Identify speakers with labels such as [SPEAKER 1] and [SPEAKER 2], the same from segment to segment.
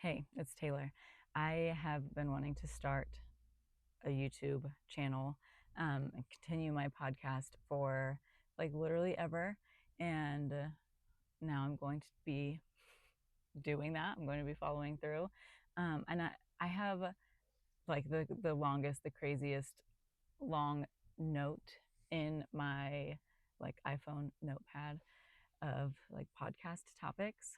[SPEAKER 1] Hey, it's Taylor. I have been wanting to start a YouTube channel and continue my podcast for like literally ever. And now I'm going to be doing that. I'm going to be following through. And I have like the longest, the craziest long note in my like iPhone notepad of like podcast topics.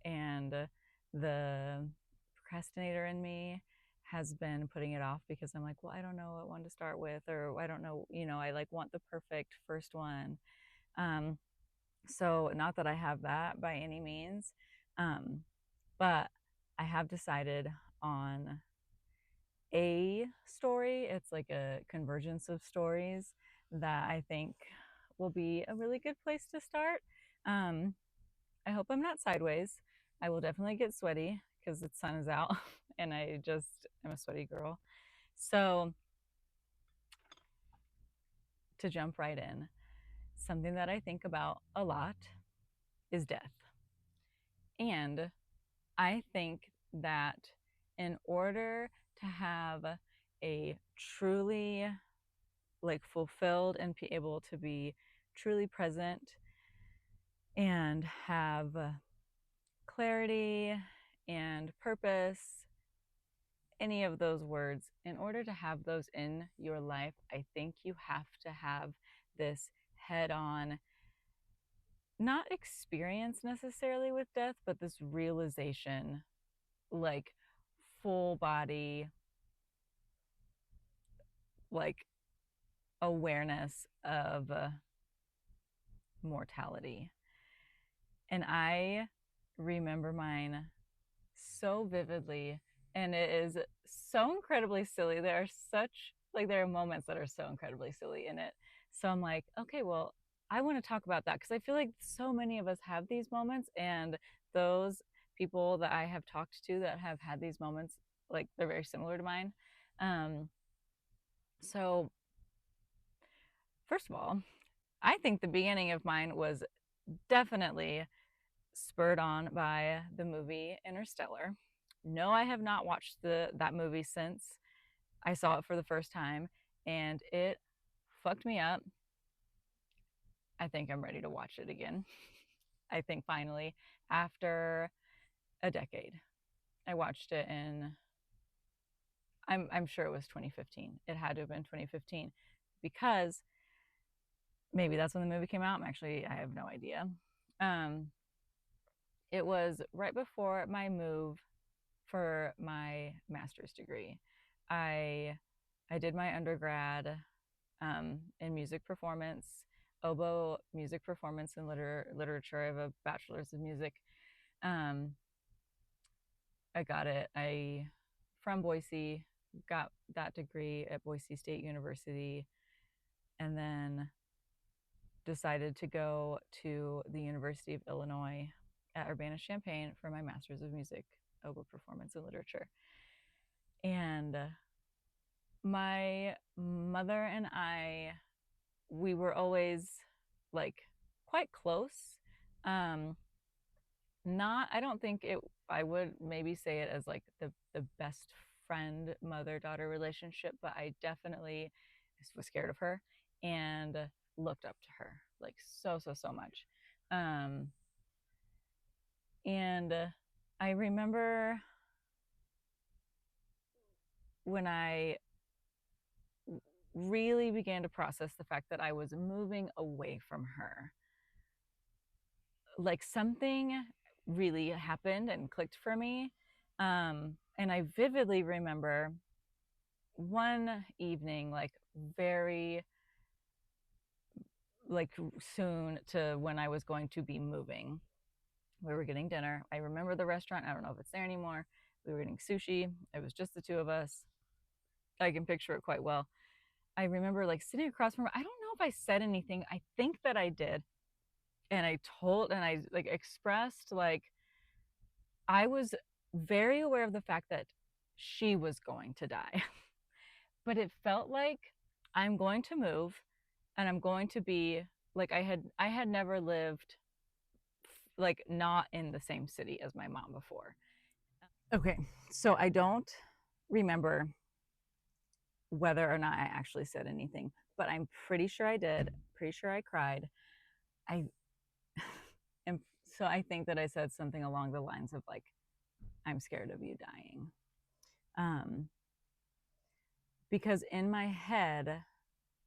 [SPEAKER 1] And the procrastinator in me has been putting it off because I'm like, well, I don't know what one to start with, or I don't know, I like want the perfect first one. Um, so not that I have that by any means, um, but I have decided on a story. It's like a convergence of stories that I think will be a really good place to start. Um, I hope I'm not sideways. I will definitely get sweaty because the sun is out and I just am a sweaty girl. So, to jump right in, something that I think about a lot is death. And I think that in order to have a truly like fulfilled and be able to be truly present and have clarity and purpose, any of those words, in order to have those in your life, I think you have to have this head on, not experience necessarily with death, but this realization, like full body, like awareness of mortality. And I remember mine so vividly, and it is so incredibly silly. There are moments that are so incredibly silly in it. So I'm like, okay, well, I want to talk about that because I feel like so many of us have these moments, and those people that I have talked to that have had these moments, like they're very similar to mine. um so first of all, I think the beginning of mine was definitely spurred on by the movie Interstellar. No, I have not watched that movie since I saw it for the first time, and it fucked me up. I think I'm ready to watch it again. I think finally, after a decade, I watched it in. I'm sure it was 2015. It had to have been 2015 because maybe that's when the movie came out. I have no idea. Um, it was right before my move for my master's degree. I I did my undergrad in music performance, oboe music performance and literature. I have a bachelor's of music. Um, I got it. I from Boise, got that degree at Boise State University, and then decided to go to the University of Illinois at Urbana-Champaign for my master's of music, oboe performance and literature. And my mother and we were always like quite close. Um, not, I don't think it, I would maybe say it as like the best friend mother daughter relationship, but I definitely was scared of her and looked up to her like so much. Um, and I remember when I really began to process the fact that I was moving away from her, like something really happened and clicked for me. And I vividly remember one evening, like very like soon to when I was going to be moving. We were getting dinner. I remember the restaurant. I don't know if it's there anymore. We were getting sushi. It was just the two of us. I can picture it quite well. I remember like sitting across from her. I don't know if I said anything. I think that I did. And I like expressed like I was very aware of the fact that she was going to die. But it felt like I'm going to move and I'm going to be like I had never lived like not in the same city as my mom before. Okay, so I don't remember whether or not I actually said anything, but I'm pretty sure I did. Pretty sure I cried. I and so I think that I said something along the lines of like, I'm scared of you dying. Um, because in my head,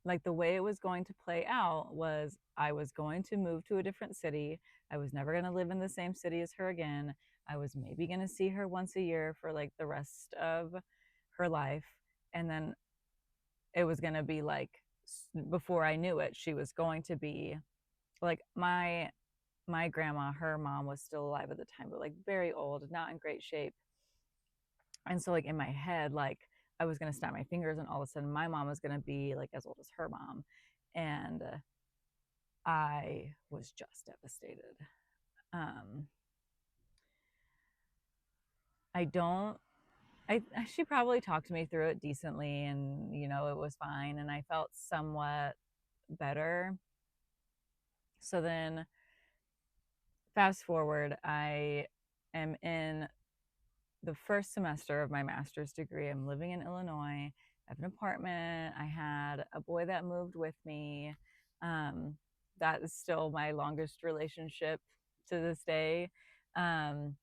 [SPEAKER 1] like the way it was going to play out was I was going to move to a different city. I was never going to live in the same city as her again. I was maybe going to see her once a year for like the rest of her life. And then it was going to be like, before I knew it, she was going to be like my grandma, her mom was still alive at the time, but like very old, not in great shape. And so like in my head, like I was gonna snap my fingers and all of a sudden my mom was gonna be like as old as her mom. And I was just devastated. Um I don't I she probably talked me through it decently and it was fine and I felt somewhat better. So then fast forward, I am in the first semester of my master's degree. I'm living in Illinois. I have an apartment. I had a boy that moved with me. Um, that is still my longest relationship to this day. Um,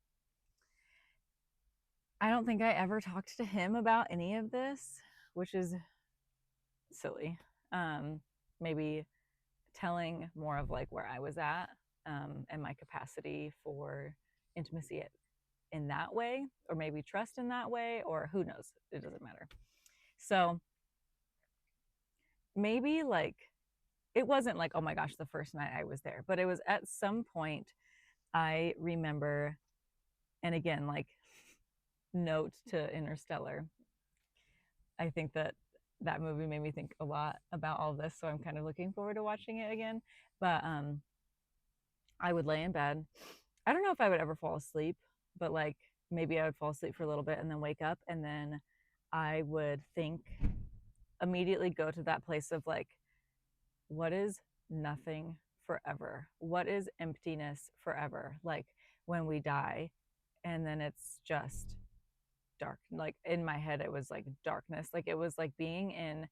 [SPEAKER 1] I don't think I ever talked to him about any of this, which is silly. Um, Maybe telling more of like where I was at and my capacity for intimacy in that way, or maybe trust in that way, or who knows? It doesn't matter. So maybe like it wasn't like, oh my gosh, the first night I was there, but it was at some point I remember, and again, like note to Interstellar. I think that that movie made me think a lot about all this. So I'm kind of looking forward to watching it again. But I would lay in bed. I don't know if I would ever fall asleep, but like maybe I would fall asleep for a little bit and then wake up and then I would think immediately go to that place of like, what is nothing forever? What is emptiness forever? Like when we die and then it's just dark. Like in my head, it was like darkness. Like it was like being in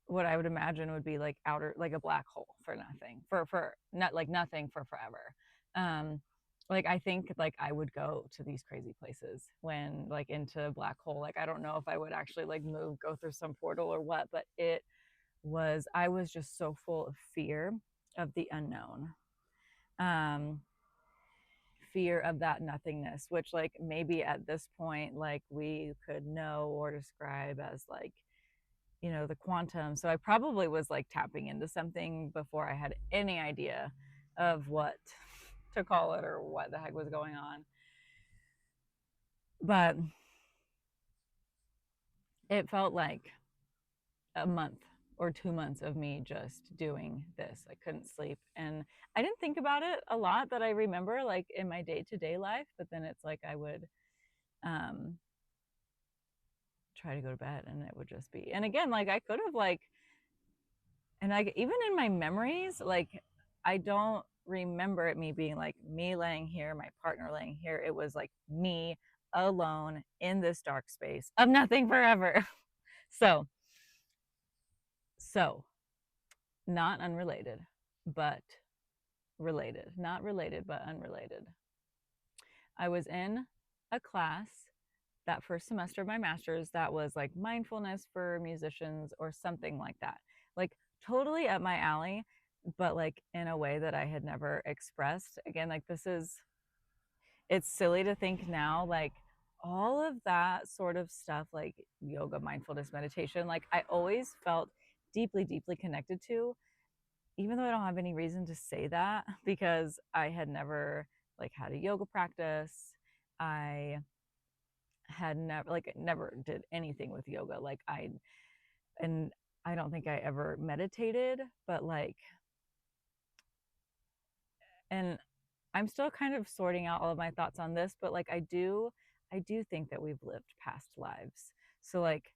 [SPEAKER 1] what I would imagine would be like outer, like a black hole for nothing, for not like nothing for forever. Um, like I think like I would go to these crazy places when like into black hole. Like I don't know if I would actually like move, go through some portal or what, but I was just so full of fear of the unknown. Um, Fear of that nothingness, which like maybe at this point like we could know or describe as like the quantum. So I probably was like tapping into something before I had any idea of what to call it or what the heck was going on. But it felt like a month or 2 months of me just doing this. I couldn't sleep. And I didn't think about it a lot that I remember like in my day-to-day life, but then it's like I would um try to go to bed and it would just be. And again, like I could have like, and like even in my memories, like I don't remember it me being like me laying here, my partner laying here. It was like me alone in this dark space of nothing forever. so so not unrelated, but related. Not related, but unrelated. I was in a class that first semester of my master's that was like mindfulness for musicians or something like that. Like totally up my alley, but like in a way that I had never expressed. Again, like it's silly to think now, like all of that sort of stuff, like yoga, mindfulness, meditation, like I always felt deeply, deeply connected to, even though I don't have any reason to say that because I had never like had a yoga practice. I had never did anything with yoga. And I don't think I ever meditated, but like, and I'm still kind of sorting out all of my thoughts on this, but like I do think that we've lived past lives. So like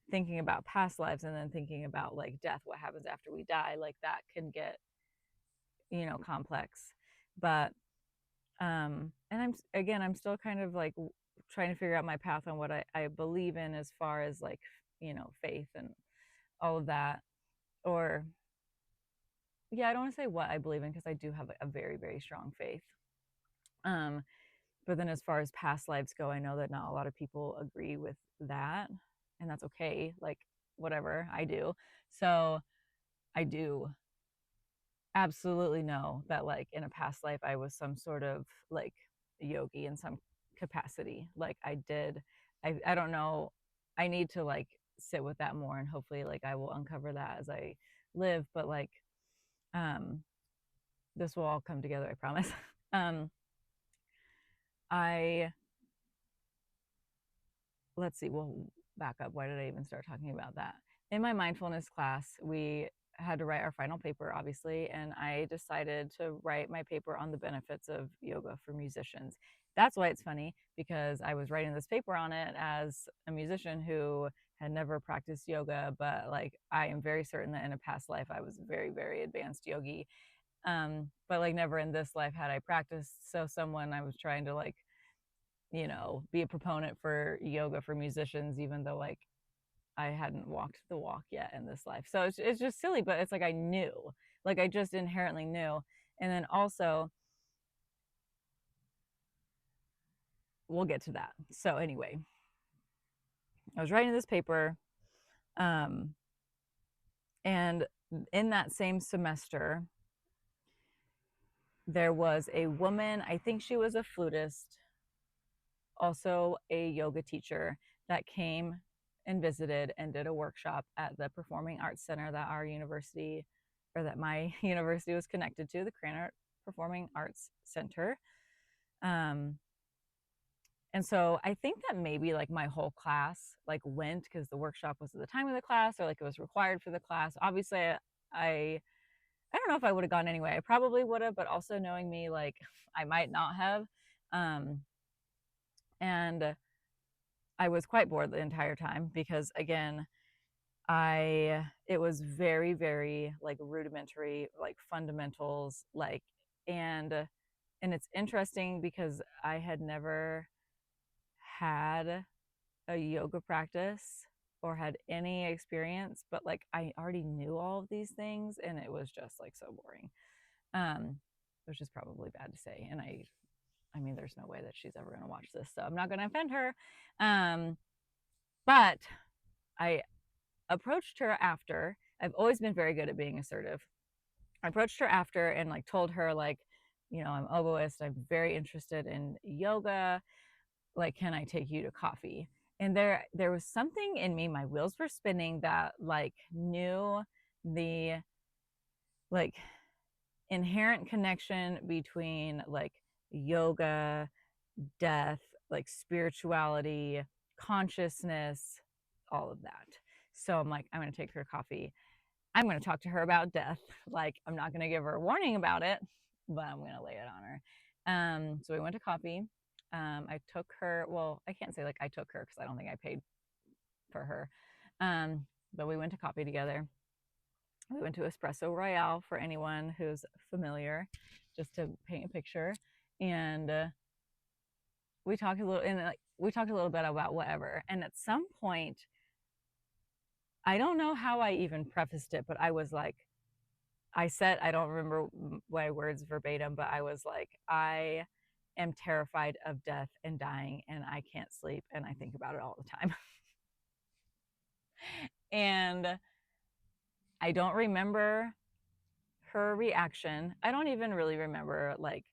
[SPEAKER 1] thinking about past lives and then thinking about like death, what happens after we die, like that can get complex. But And I'm still kind of like trying to figure out my path on what I believe in as far as like, faith and all of that. Or, yeah, I don't want to say what I believe in because I do have a very, very strong faith. Um, but then as far as past lives go, I know that not a lot of people agree with that, and that's okay. Like, whatever, I do. So I do absolutely know that like in a past life I was some sort of like yogi in some capacity. Like I don't know. I need to like sit with that more, and hopefully like I will uncover that as I live. But like um this will all come together, I promise. um I Let's see, we'll back up. Why did I even start talking about that? In my mindfulness class, we had to write our final paper, obviously, and I decided to write my paper on the benefits of yoga for musicians. That's why it's funny, because I was writing this paper on it as a musician who had never practiced yoga, but like I am very certain that in a past life I was a very, very advanced yogi. But like never in this life had I practiced. So someone I was trying to like be a proponent for yoga for musicians, even though like I hadn't walked the walk yet in this life. So it's just silly, but it's like I knew, like I just inherently knew. And then also, we'll get to that. So anyway, I was writing this paper, um, and in that same semester, there was a woman, I think she was a flutist, also a yoga teacher, that came and visited and did a workshop at the Performing Arts Center that our university, or that my university was connected to, the Cranard Performing Arts Center. Um, and so I think that maybe like my whole class like went because the workshop was at the time of the class, or like it was required for the class. Obviously, I don't know if I would have gone anyway. I probably would have, but also knowing me, like I might not have. And I was quite bored the entire time because again, it was very, very like rudimentary, like fundamentals, like, and it's interesting because I had never had a yoga practice or had any experience, but like I already knew all of these things and it was just like so boring. Um, which is probably bad to say. And I mean, there's no way that she's ever going to watch this, so I'm not going to offend her. But I approached her after. I've always been very good at being assertive. I approached her after and like told her like, I'm oboist. I'm very interested in yoga. Like, can I take you to coffee? And there was something in me, my wheels were spinning, that like knew the like inherent connection between like yoga, death, like spirituality, consciousness, all of that. So I'm like, I'm going to take her coffee. I'm going to talk to her about death. Like, I'm not going to give her a warning about it, but I'm going to lay it on her. So we went to coffee. I took her, well, I can't say like I took her because I don't think I paid for her. But we went to coffee together. We went to Espresso Royale for anyone who's familiar, just to paint a picture. And we talked a little, and like, we talked a little bit about whatever. And at some point, I don't know how I even prefaced it, but I was like, I said, I don't remember my words verbatim, but I was like, I am terrified of death and dying, and I can't sleep, and I think about it all the time. And I don't remember her reaction. I don't even really remember, like,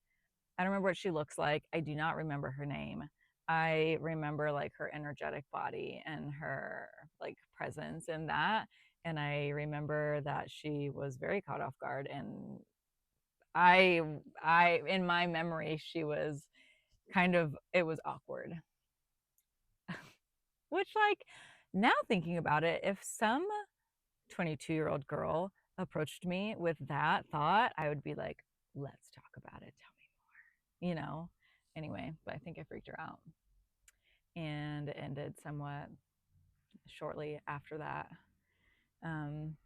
[SPEAKER 1] I don't remember what she looks like. I do not remember her name. I remember like her energetic body and her like presence in that. And I remember that she was very caught off guard, and I in my memory she was kind of, it was awkward. Which like now thinking about it, if some 22-year-old girl approached me with that thought, I would be like, let's talk about it, tell me more. Anyway, but I think I freaked her out, and it ended somewhat shortly after that. um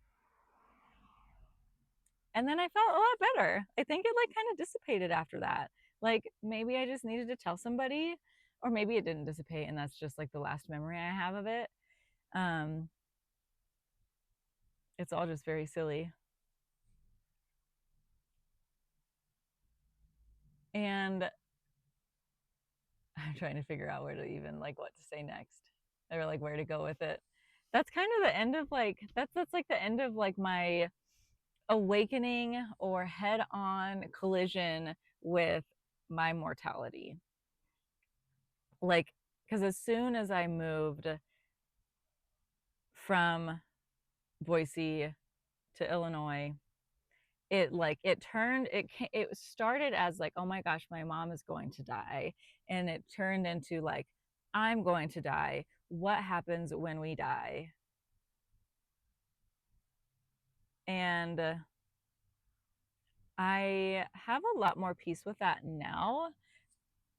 [SPEAKER 1] and then I felt a lot better. I think it like kind of dissipated after that. Like maybe I just needed to tell somebody, or maybe it didn't dissipate and that's just like the last memory I have of it. um it's all just very silly. And I'm trying to figure out where to even like what to say next, or like where to go with it. That's kind of the end of like that's like the end of like my awakening or head on collision with my mortality. Like, because as soon as I moved from Boise to Illinois, it started as like, oh my gosh, my mom is going to die, and it turned into like, I'm going to die. What happens when we die? And I have a lot more peace with that now.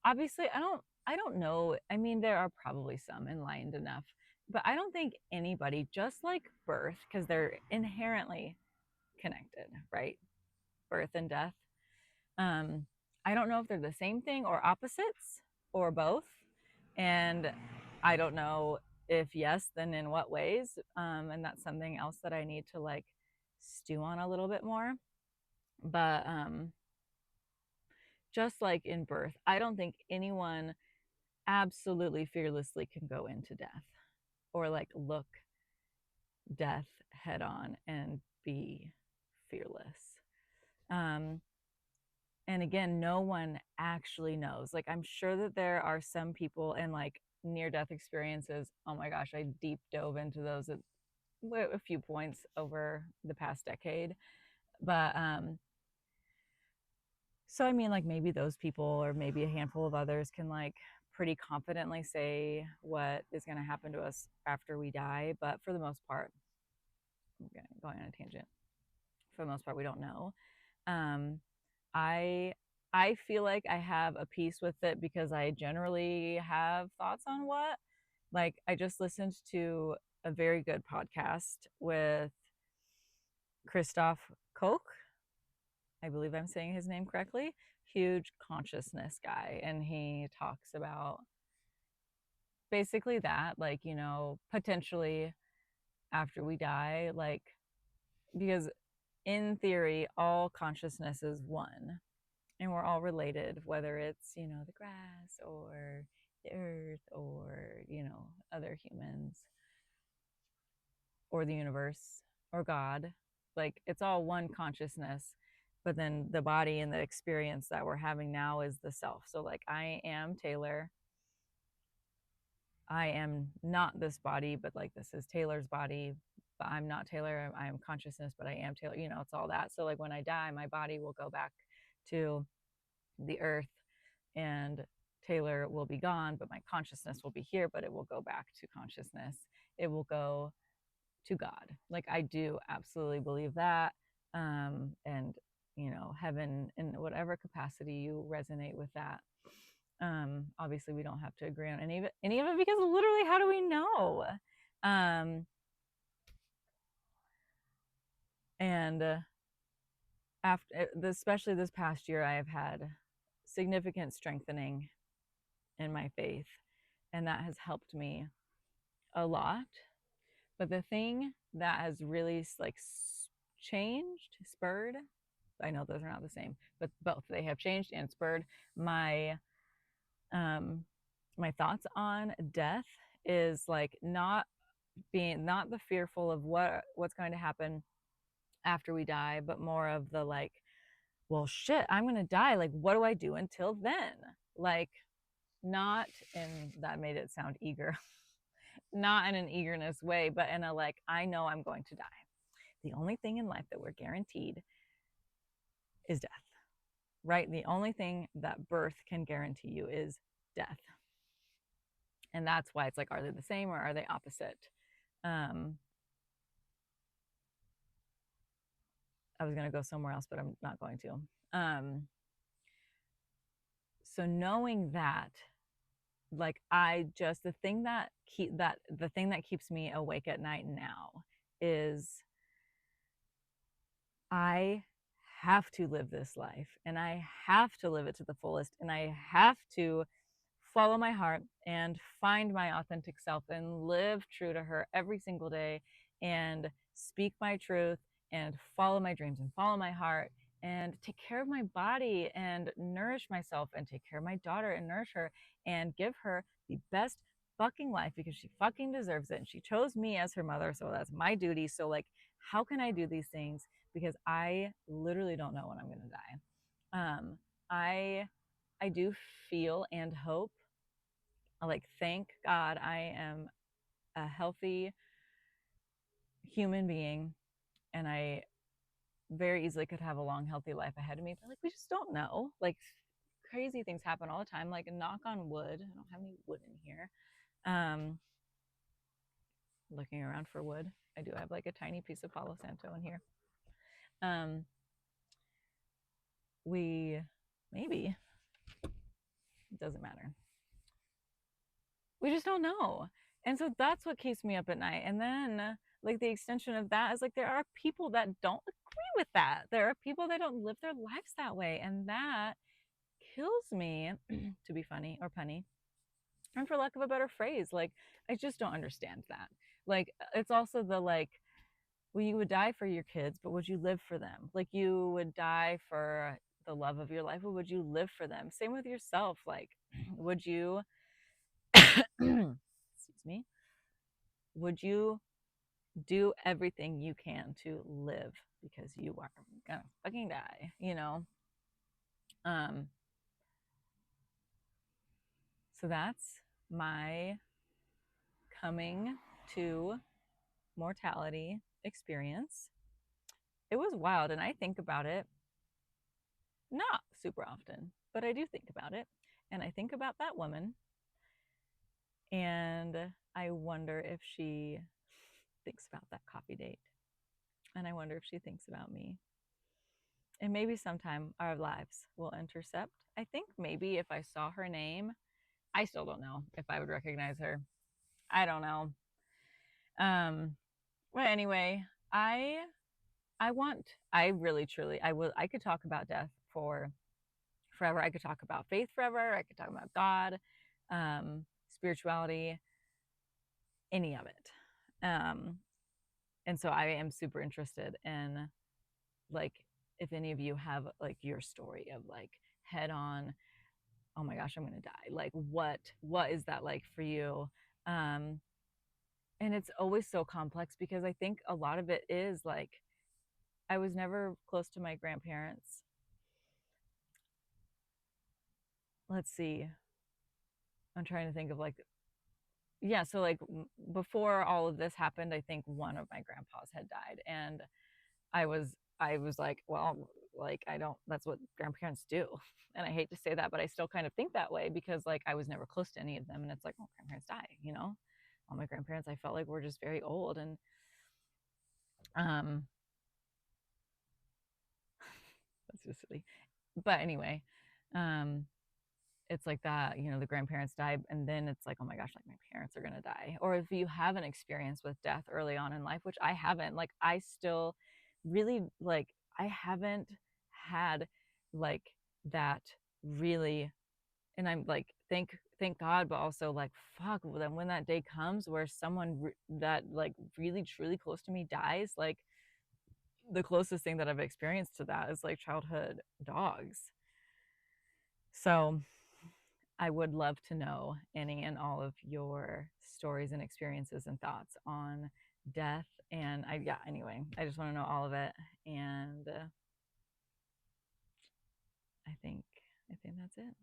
[SPEAKER 1] Obviously, I don't know. I mean, there are probably some enlightened enough, but I don't think anybody, just like birth, because they're inherently connected, right? Birth and death. Um, I don't know if they're the same thing or opposites or both. And I don't know if yes, then in what ways. And that's something else that I need to like stew on a little bit more. But just like in birth, I don't think anyone absolutely fearlessly can go into death or like look death head on and be fearless. Um, and again, no one actually knows. Like, I'm sure that there are some people in like near death experiences. Oh my gosh, I deep dove into those at a few points over the past decade. But so I mean, like maybe those people or maybe a handful of others can like pretty confidently say what is going to happen to us after we die. But for the most part, I'm going on a tangent. For the most part, we don't know. Um, I I feel like I have a peace with it because I generally have thoughts on what. Like I just listened to a very good podcast with Christoph Koch. I believe I'm saying his name correctly. Huge consciousness guy, and he talks about basically that, like, potentially after we die, like, because in theory, all consciousness is one and we're all related, whether it's, the grass or the earth or, other humans or the universe or God. Like, it's all one consciousness. But then the body and the experience that we're having now is the self. So, like, I am Taylor. I am not this body, but like this is Taylor's body. But I'm not Taylor. I am consciousness, but I am Taylor. It's all that. So like when I die, my body will go back to the earth and Taylor will be gone, but my consciousness will be here, but it will go back to consciousness. It will go to God. Like I do absolutely believe that. And heaven in whatever capacity you resonate with that. Obviously we don't have to agree on any of it because literally how do we know? And after especially this past year, I have had significant strengthening in my faith, and that has helped me a lot. But the thing that has really like changed, spurred, I know those are not the same, but both, they have changed and spurred my my thoughts on death is like not the fearful of what's going to happen after we die, but more of the like, well shit, I'm gonna die, like what do I do until then? Like, not in that made it sound eager, not in an eagerness way, but in a like, I know I'm going to die. The only thing in life that we're guaranteed is death, right? The only thing that birth can guarantee you is death. And that's why it's like, are they the same or are they opposite? I was going to go somewhere else, but I'm not going to. So knowing that, like, the thing that keeps me awake at night now is I have to live this life and I have to live it to the fullest and I have to follow my heart and find my authentic self and live true to her every single day and speak my truth and follow my dreams and follow my heart and take care of my body and nourish myself and take care of my daughter and nourish her and give her the best fucking life because she fucking deserves it and she chose me as her mother, so that's my duty. So like, how can I do these things, because I literally don't know when I'm going to die. I do feel and hope, like, thank God I am a healthy human being and I very easily could have a long, healthy life ahead of me. But like, we just don't know. Like, crazy things happen all the time. Like, knock on wood. I don't have any wood in here. Um, Looking around for wood. I do have like a tiny piece of Palo Santo in here. Um, we maybe, it doesn't matter. We just don't know. And so that's what keeps me up at night. And then like the extension of that is like there are people that don't agree with that. There are people that don't live their lives that way. And that kills me, to be funny or punny. And for lack of a better phrase, like I just don't understand that. Like it's also the like, well, you would die for your kids, but would you live for them? Like you would die for the love of your life, but would you live for them? Same with yourself. Like, would you excuse me, would you do everything you can to live because you are gonna fucking die, you know? Um, so that's my coming to mortality experience. It was wild, and I think about it not super often, but I do think about it. And I think about that woman, and I wonder if she thinks about that coffee date. And I wonder if she thinks about me. And maybe sometime our lives will intercept. I think maybe if I saw her name, I still don't know if I would recognize her. I don't know. Um, but anyway, I really truly I could talk about death for forever. I could talk about faith forever. I could talk about God, spirituality, any of it. And so I am super interested in, like, if any of you have like your story of like head on, oh my gosh, I'm gonna die. Like what is that like for you? Um, and it's always so complex because I think a lot of it is like I was never close to my grandparents. Let's see. I'm trying to think of like, yeah, so like before all of this happened, I think one of my grandpas had died and I was like, well, like I don't, that's what grandparents do. And I hate to say that, but I still kind of think that way because like I was never close to any of them and it's like, oh, grandparents die, you know? All my grandparents I felt like were just very old and um that's just silly. But anyway, um it's like that, you know, the grandparents die and then it's like, oh my gosh, like my parents are gonna die. Or if you have an experience with death early on in life, which I haven't, like I still really like I haven't had like that really, and I'm like thank God, but also like fuck, well, then when that day comes where someone that like really truly close to me dies, like the closest thing that I've experienced to that is like childhood dogs. So I would love to know any and all of your stories and experiences and thoughts on death. And yeah, anyway, I just want to know all of it. And I think, I think that's it.